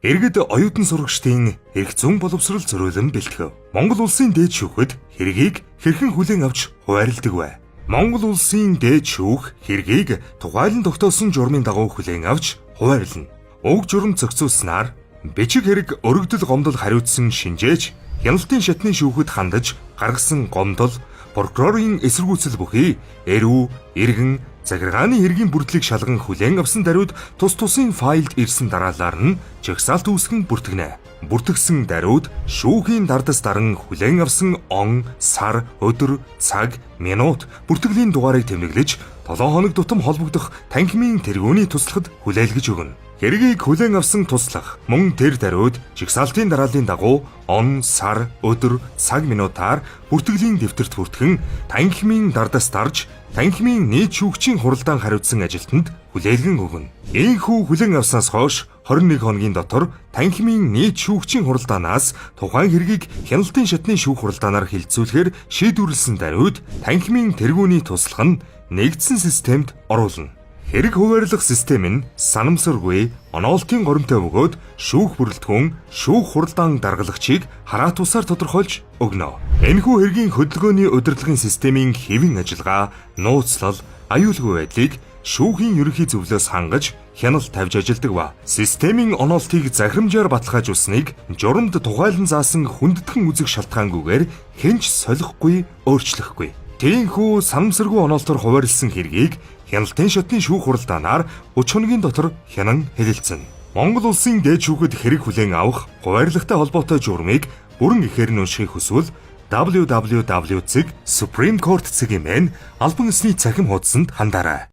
Иргэд оюутан сурагчдын эрх зүйн боловсрол зориулан бэлтгэв. Монгол улсын дээд шүүхэд хэргийг хэрхэн хүлээн авч хуваарилдаг вэ? Монгол улсын дээд шүүх хэргийг тухайлан тогтоосон журмын дагуу хүлээн авч хуваарлана. Уг журам зохицуулснаар бичиг хэрэг өргөдөл гомдол хариуцсан шинжээч хяналтын шатны шүүхэд хандаж гаргасан гомдол прокурорын эсэргүүцэл бүхий эрүү, иргэн, захиргааны хэргийн бүрдлийг шалган хүлээн авсан даруйд тус тусын файлд ирсэн дараалал нь жагсаалт үүсгэн бүртгэнэ. Бүртгэсэн даруйд шүүхийн дардас даран хүлээн авсан он, сар, өдөр, цаг, минут бүртгэлийн дугаарыг тэмдэглэж 7 хоног тутам холбогдох танхимын тэргүүний туслахад хүлээлгэж өгнө. Хэргийг хүлээн авсан туслах мөн тэр даруйд жагсаалтын дарааллын дагуу он, сар, өдөр, цаг, минутаар бүртгэлийн дэвтэрт бүртгэн танхимын дардас дарж танхимын нийт шүүгчийн хуралдаан хариуцсан ажилтнанд хүлээлгэн өгнө. Ийхүү хүлээн авснаас хойш 21 хоногийн дотор танхимын нийт шүүгчийн хуралдаанаас тухайн хэргийг хяналтын шатны шүүх хуралдаанаар хилцүүлэхээр шийдвэрлсэн даруйд танхимын тэргүүний туслах нь нэгдсэн системд оруулна. Хэрэг хуваарлах систем нь санамсаргүй, оноолтын горимтой бөгөөд шүүх бүрэлдэхүүн, шүүх хуралдаан даргалагчийг хараат усаар тодорхойлж өгнө. Энэхүү хэргийн хөдөлгөөний удирдлагын системийн хэвийн ажиллагаа, нууцлал, аюулгүй байдлыг шүүхийн ерөнхий зөвлөөс хангаж хяналт тавьж ажилдаг ба системийн оноолтыг захирамжаар баталгаажуулсныг журамд тухайлан заасан хүндэтгэн үзэх шалтгаангүйгээр хэнч солихгүй, өөрчлөхгүй. Тиймхүү санамсаргүй оноолтоор хуваарлсан хэргийг хяналтын шатны шүүх хуралдаанаар 30 хоногийн дотор хянан хэлэлцэнэ. Монгол улсын дээд шүүхэд хэрэг хүлээн авах хуваарлагтай холбоотой журмыг бүрэн ихээр нь уншихыг хүсвэл www.supremecourt.cg-ийн албан ёсны цахим хуудсанд хандаарай.